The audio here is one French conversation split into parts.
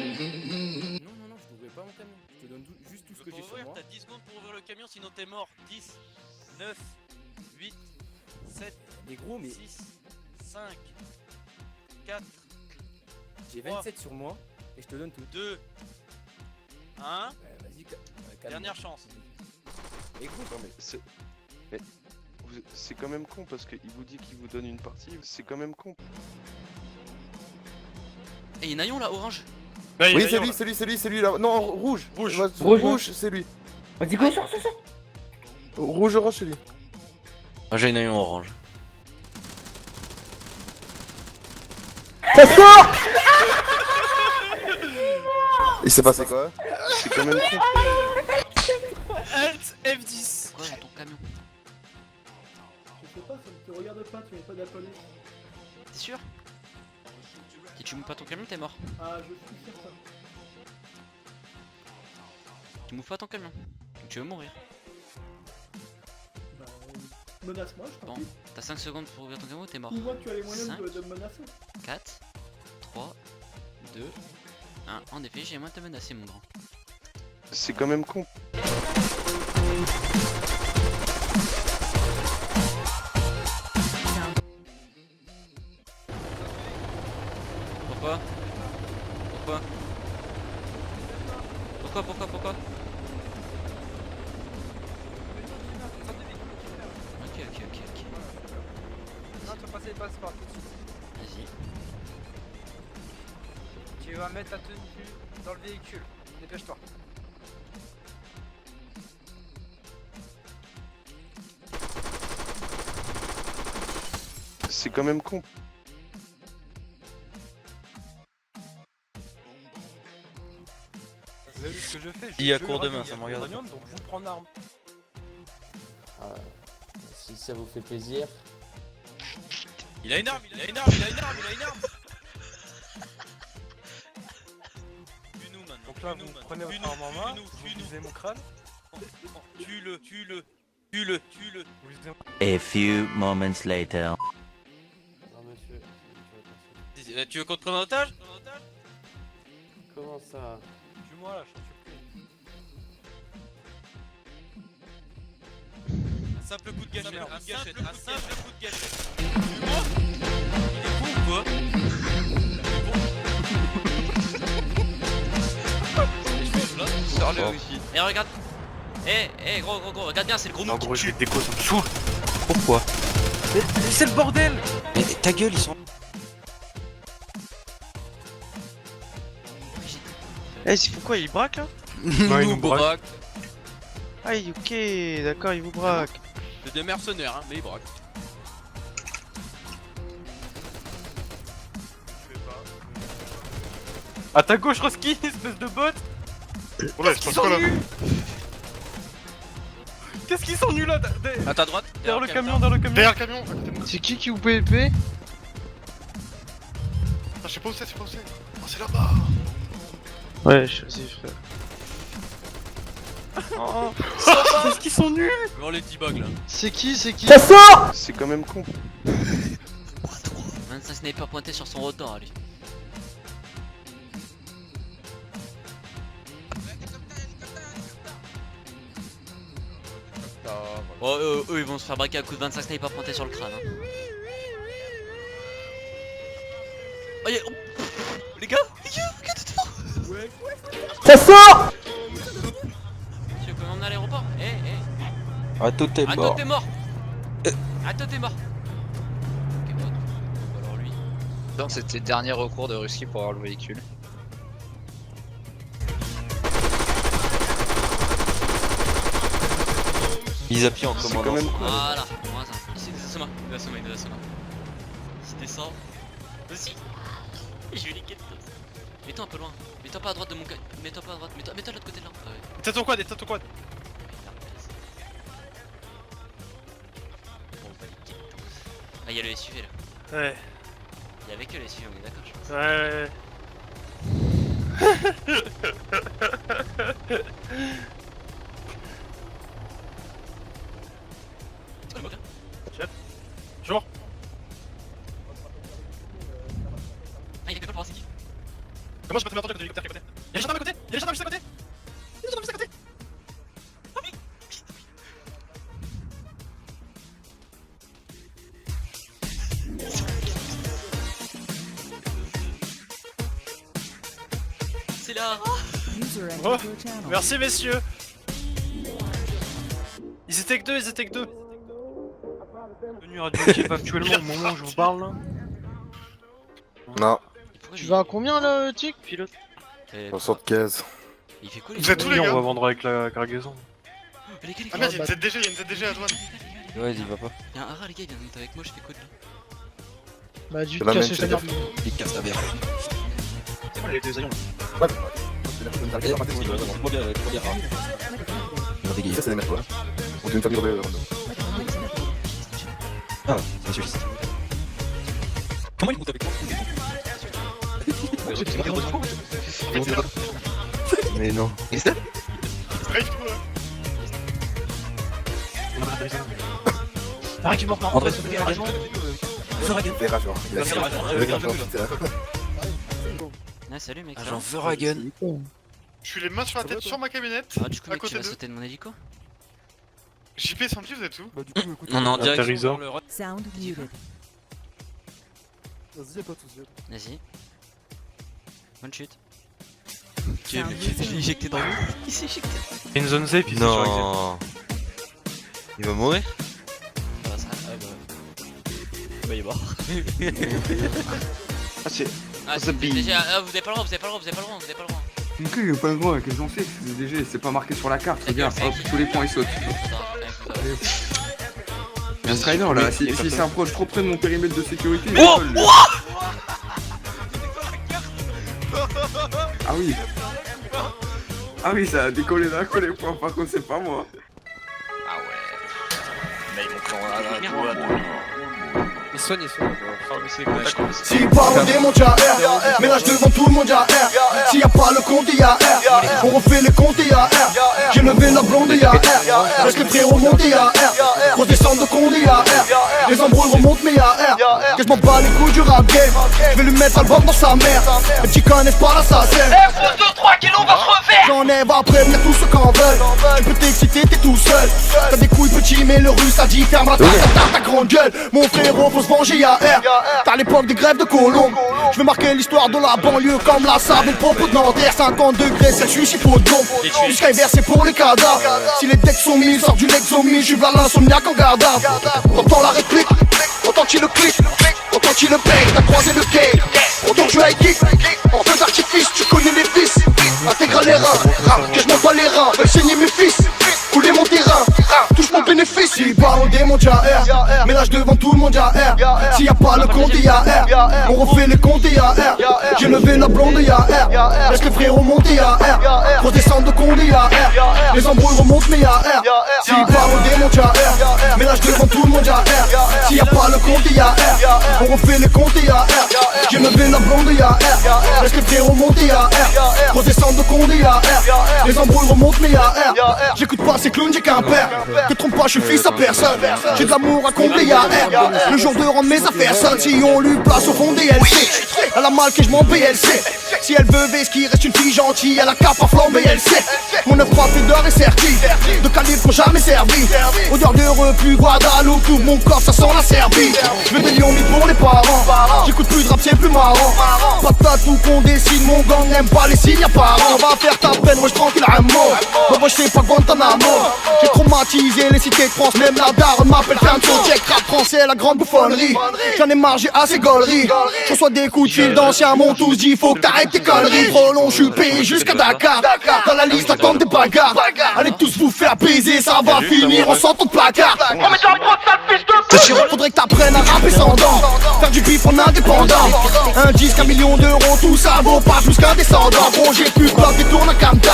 Non, je n'ouvrirai pas mon camion. Je te donne juste tout ce que j'ai sur moi. T'as 10 secondes pour ouvrir le camion, sinon t'es mort. 10, 9, 8, 7, Mais gros, mais 6, 5, 4, j'ai 27 sur moi et je te donne tout. 2, 1. Vas-y, calme. Dernière chance. Et gros, Non mais c'est quand même con parce qu'il vous dit qu'il vous donne une partie, c'est quand même con. Et y'en a un là, orange. Oui, c'est lui là. Non, rouge. Rouge, c'est lui. vas-y, go, sors. Rouge, orange, c'est lui. Ah, j'ai un orange. Ça sort. Il s'est passé quoi? C'est quand même con. Alt F10. Quoi dans ton camion? Je sais pas, ça ne te regarde pas, tu mets pas d'appeler. T'es sûr? Si tu mets pas ton camion, t'es mort. Ah, je suis certain. Tu m'ouvres pas ton camion. Tu veux mourir. Bah, menace-moi, je t'en Bon, prie. t'as 5 secondes pour ouvrir ton camion, t'es mort. Ou moi, tu as les moyens 5. de me menacer. 4, 3, 2, 1. En effet, j'ai moins de te menacer, mon grand. C'est quand même con. Pourquoi? Pourquoi? Ok. Non, tu vas passer les passeports tout de suite. Vas-y. Tu vas mettre ta tenue dans le véhicule. Dépêche-toi. C'est quand même con. Vous avez vu ce que je fais? Il y a cours demain, ça me regarde. Donc vous prendre arme. Si ça vous fait plaisir. Il a une arme. Tue-nous maintenant. Donc là, vous prenez votre arme en main, vous visez mon crâne. Tue-le. Vous visez A few moments later. Non monsieur, Tu veux qu'on te prenne en otage? comment ça? Tue-moi là, je suis Un simple coup de gâchette. Merde. Un simple coup de gâchette. Tue-moi. Il est con ou quoi? Sors-le aussi. Eh regarde. Gros, regarde bien, c'est le gros mec qui tue. déco, ça me saoule. Pourquoi? C'est le bordel! Mais ta gueule, ils sont. Eh, c'est pourquoi il braque là? Non, il nous braque. Ah, ok, d'accord, il vous braque. C'est des mercenaires, hein, mais ils braquent. À ta gauche, Roski, espèce de bot! Ouais, je pense pas là. Qu'est-ce qu'ils sont nuls là? À ta droite. Derrière le camion, derrière le camion! Derrière le camion, à côté de moi. C'est qui vous PLP? Ah, je sais pas où c'est, Oh, c'est là-bas. Ouais, vas-y frère. Oh, Qu'est-ce qu'ils sont nuls! Voir les petits bugs là. c'est qui? Ça sort. C'est quand même con. 25 sniper pointé sur son rotor, lui. Oh, eux ils vont se faire braquer à coup de 25 sniper pointé sur le crâne. Hein. Oh, oh. Les gars, regardez-moi. Ça sort. Tu peux m'emmener à l'aéroport? Ah, tout est Attends, mort. t'es mort. Attends, t'es mort. Ok, bon, alors lui. Donc c'était le dernier recours de Ruski pour avoir le véhicule. Ils appuient en C'est commandant. quand même con. Voilà, moins un. Ici, il va sommer. Si descend. Aussi. Je vais liquer tout. Mets-toi un peu loin. Mets-toi pas à droite de mon cas. Mets-toi pas à droite. Mets-toi de l'autre côté de là. Ah ouais. T'as ton quad, t'as ton quad! Ah, y'a le SUV là. Ouais, Y'a avec le SUV, on est d'accord, je pense. ouais. Jour. Ah, il y a quelqu'un pour voir c'est qui. Comment je peux te mettre en l'hélicoptère qui est à côté? Y'a les gendarmes à côté! Y'a les gendarmes juste à côté! Y'a les gendarmes juste à côté! C'est là. Oh, merci messieurs. Ils étaient que deux, ils étaient que deux. Devenu radioactif actuellement au moment où je vous parle là. Non, Tu vas à combien là, Tic, pilote? 75. Il fait quoi les Vous êtes tous les On gars? va vendre avec la cargaison. Les gars, les Ah gars, merde, y'a une ZDG, y'a une ZDG à droite. Ouais, il va pas. y'a un rat les gars, il vient de monter avec moi, je fais quoi de lui? Bah, du C'est la casser même sa merde. Il casse la bière. Les deux avions. Ouais. Ça, Ça, c'est les mecs, quoi. On dit une famille de. Ah, c'est suffisant. Comment il monte avec moi? Mais non. Bref, tout, hein. Arrête, tu m'en prends. André, Les rageurs. Il a les rageurs. Ah, salut mec. Agent Verhagen. Je suis les mains sur la tête sur ma camionnette. Ah, du coup, à mec, tu côté vas d'eux. sauter de mon hélico? JP et Sandy, vous êtes où? Non, non, direct. Atterrisseur. Sound muted. Vas-y, y'a pas de soucis. Vas-y. Bonne chute. Sound Il s'est muted. éjecté dans l'eau. Il s'est éjecté. Une zone safe ici sur Exit. Non. Il va mourir? Ah, ça, ah, bah. Bah, il est mort. Ah, c'est. Ah, c'est déjà. Ah, vous avez pas le droit, vous avez pas le droit, vous avez pas le droit, vous avez pas le droit. Donc il a pas le droit, qu'est-ce qu'on fait? C'est DG, c'est pas marqué sur la carte, regarde, hop, tous les points ils sautent. Un Strider là, si s'approche trop près de mon périmètre de sécurité, il vole. Ah oui. Ah oui, ça a décollé d'un coup les points, par contre c'est pas moi. Ah ouais. Mais ils Il soigne, il soigne. Si parodé mon R, mais là je devant tout le monde y'a R. S'il y a pas le compte y'a R. On refait les comptes y'a R. J'ai levé la blonde y'a R. Reste les frérots montés y'a R. Grosse descente de Condé y'a R. Les embrouilles remontent mais y'a R. Que je m'en bats les couilles du rap game. Je vais lui mettre album dans sa mère. Les petits connaissent pas l'assassin. Pousse de 3 kilos, on va se refaire. J'enlève après, venir tous ceux qu'en veulent. Tu peux t'exciter, t'es tout seul. T'as des couilles petits, mais le russe a dit ferme la ta grande gueule. Mon frérot, faut se venger, y'a R. T'as l'époque des grèves de Colombe. Je vais marquer l'histoire de la banlieue comme la sable et le propos de Nanterre. 50 degrés, Celsius, il faut de l'eau. Du Skyver, c'est pour les cadavres. Si les decks sont mis, sort du Lexomie. Je suis vers l'insomniaque en garde à vue. T'entends la réplique, autant qu'il le clique, autant qu'il le paye. T'as croisé le quai, autant que je high kick. En feu d'artifice, tu connais les fils. Intégral les reins, que je monte pas les reins. Veulent saigner mes fils, couler mon terrain. Touche mon bénéfice. Si parodé mon R, mais là je devant tout le monde y'a R. S'il y a pas le compte y'a R. On refait les comptes y'a R. J'ai levé la blonde y'a R. Laisse les frérots monter y'a R. Grosse descente de Condé y'a R. Les embrouilles remontent mais y'a R. Si parodé mon R, mais là je devant tout le monde y'a R. S'il y a pas le compte y'a R. On refait les comptes y'a R. J'ai levé la blonde y'a R. Laisse les frérots monter y'a R. Grosse descente de Condé y'a R. Les embrouilles remontent mais y'a R. J'écoute pas ces clowns, j'ai qu'un père. Te trompe pas, je suis fils à personne. J'ai de l'amour à combler y'a R. Le jour de rendre mes affaires seules. Si on lui place au fond des LC. Elle a mal que je m'en BLC. Si elle veut qui reste une fille gentille, elle a cap à flamber, elle sait. Mon œuf frappé d'or est serti. De calibre jamais servi. Odeur de reflux, Guadeloupe, tout mon corps ça sent la Serbie. Je veux des lions mis pour les parents. J'écoute plus de rap, c'est plus marrant. Pas de tatou qu'on dessine, mon gang n'aime pas les signes apparents. On va faire ta peine, moi je tranquille un mot. Moi je sais pas Guantanamo. J'ai traumatisé les cités de France, même la daronne m'appelle Pinto. Check rap français, la grande bouffonnerie. J'en ai marre, j'ai assez gaulerie. Je reçois des coups de fil d'anciens, m'ont tous dit faut que t'arrêtes tes conneries. Prolonge, je suis payé jusqu'à Dakar. Dans la liste, attendent des bagarres. Allez tous vous faire baiser, ça va finir en sortant de placard. On met de la prod, sale fils de pute. Faudrait que t'apprennes à rapper sans dents. Faire du bif en indépendant. Un disque, 1 million d'euros, tout ça vaut pas plus qu'un descendant. Bon, j'ai plus peur des tours à Camta.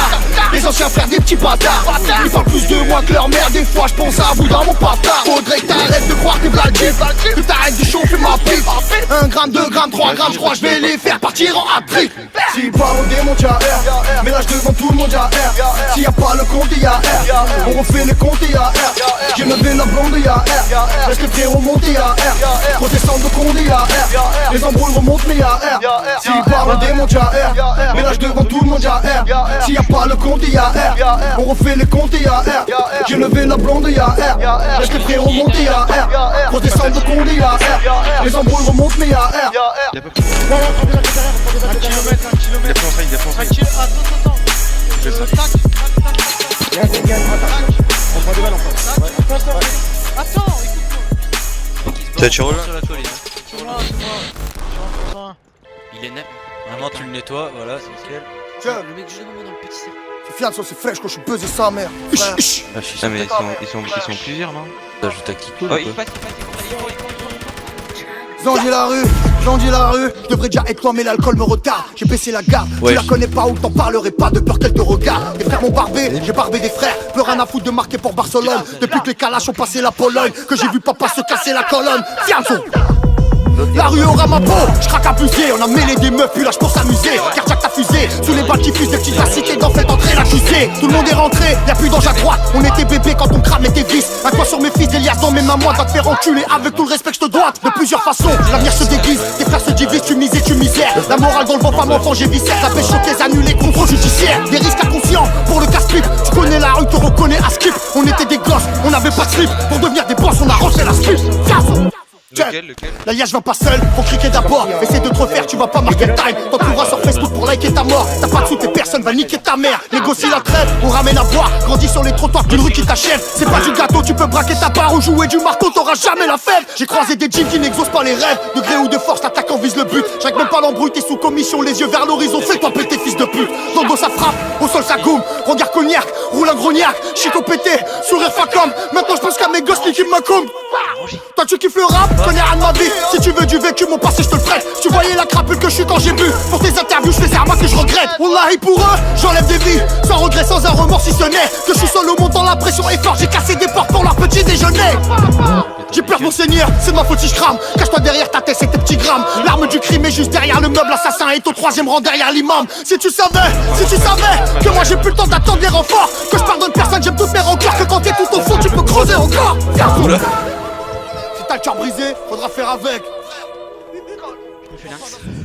Les anciens frères des petits bâtards. Ils parlent plus de moi que leur mère, des fois je pense à vous dans mon patard. Faudrait que t'arrêtes de croire tes blagues, que t'arrêtes de chauffer ma pipe. 1 gramme, 2 grammes, 3 grammes, je crois je vais les faire partir en hat-trick. S'il part au démon, y'a R. Mais lâche devant tout le monde, y'a R. S'il y a pas le compte, y'a R. On refait les comptes, y'a R. J'ai levé la blonde, y'a R. Laisse les frères remonter, y'a R. Faut descendre de Condé, y'a R. Les embrouilles remontent, mais y'a R. S'il part au démon, y'a R. Mais lâche devant tout le monde, y'a R. S'il y a pas le compte, y'a R. On refait les comptes, y'a R. J'ai levé la blonde, y'a R. Laisse les frères remonter, y'a R. Faut descendre de Condé, y'a R. Les embrouilles remontent, mais y'a R. Il a pas pris. Un kilomètre. Il a pris en attends. Je fais ça. On prend des balles encore. Attends, écoute-moi. Tu roules Sur la toile, C'est moi. il est net. Maintenant tu le nettoies, voilà, c'est nickel. Tiens, Le mec, je le dans le petit cercle. c'est fiable, ça c'est fraîche quand je suis buzzé sa mère. Ah mais ils sont plusieurs non? T'ajoutes ta Kiko là quoi. Zandier la rue, je devrais déjà être toi mais l'alcool me retarde. J'ai baissé la garde, tu la connais pas ou t'en parlerai pas de peur qu'elle te regarde. Les frères m'ont barbé, j'ai barbé des frères. Plus rien à foutre de marquer pour Barcelone. Depuis que les calaches ont passé la Pologne, que j'ai vu papa se casser la colonne. Fianzo. La rue aura ma peau, je craque abusé. On a mêlé des meufs puis lâche pour s'amuser. Cardiaque ta fusée, sous les balles qui fusent des petites cités d'en fait entrer l'accusé. Tout le monde est rentré, y'a plus d'ange à droite. On était bébé quand on cramait tes vis. Un toit sur mes fils, des liasses dans mes mains, moi va te faire enculer avec tout le respect que je te dois. De plusieurs façons, l'avenir se déguise. Tes frères se divisent, tu mises et tu misères. La morale dans le vent, femme enfant, j'ai viscère. La pêche choquée, annulée, contrôle judiciaire. Des risques inconscients pour le casse-pipe. Tu connais la rue, te reconnais à skip. On était des gosses, on avait pas de slip. Pour devenir des boss, on a refait la slip. Lequel? L'alliage va pas seul, faut cliquer d'abord. Essaye de te refaire, tu vas pas marquer le time. T'en trouveras sur Facebook pour liker ta mort. T'as pas de sous, tes personnes va niquer ta mère. Négocie la trêve, on ramène à boire. Grandis sur les trottoirs, qu'une rue qui t'achève. C'est pas du gâteau, tu peux braquer ta part ou jouer du marteau, t'auras jamais la fève. J'ai croisé des jeans qui n'exaucent pas les rêves. De gré ou de force, l'attaquant vise le but. Je règle même pas l'embrouille, t'es sous commission, les yeux vers l'horizon. Fais-toi péter, fils de pute. Dans le dos ça frappe, au sol ça goume. Regard cognac, roule un grognac. Chico pété, sourire facom. Maintenant je pense qu'à mes gosses, qui me coum. Toi tu kiffes le rap, connais rien de ma vie. Si tu veux du vécu, mon passé je te le prête. Si tu voyais la crapule que je suis quand j'ai bu. Pour tes interviews, je fais ça à moi que je regrette. Wallahi pour eux, j'enlève des vies. Sans regret, sans un remords si ce n'est que je suis seul au monde dans la pression est forte. J'ai cassé des portes pour leur petit déjeuner. J'ai peur mon seigneur, c'est de ma faute si je crame. Cache-toi derrière ta tête, c'est tes petits grammes. L'arme du crime est juste derrière le meuble. Assassin est au 3ème rang derrière l'imam. Si tu savais que moi j'ai plus le temps d'attendre les renforts. Que je pardonne personne, j'aime toutes mes rancœurs. Que quand t'es tout au fond, tu peux creuser encore. Si t'as le cœur brisé, faudra faire avec.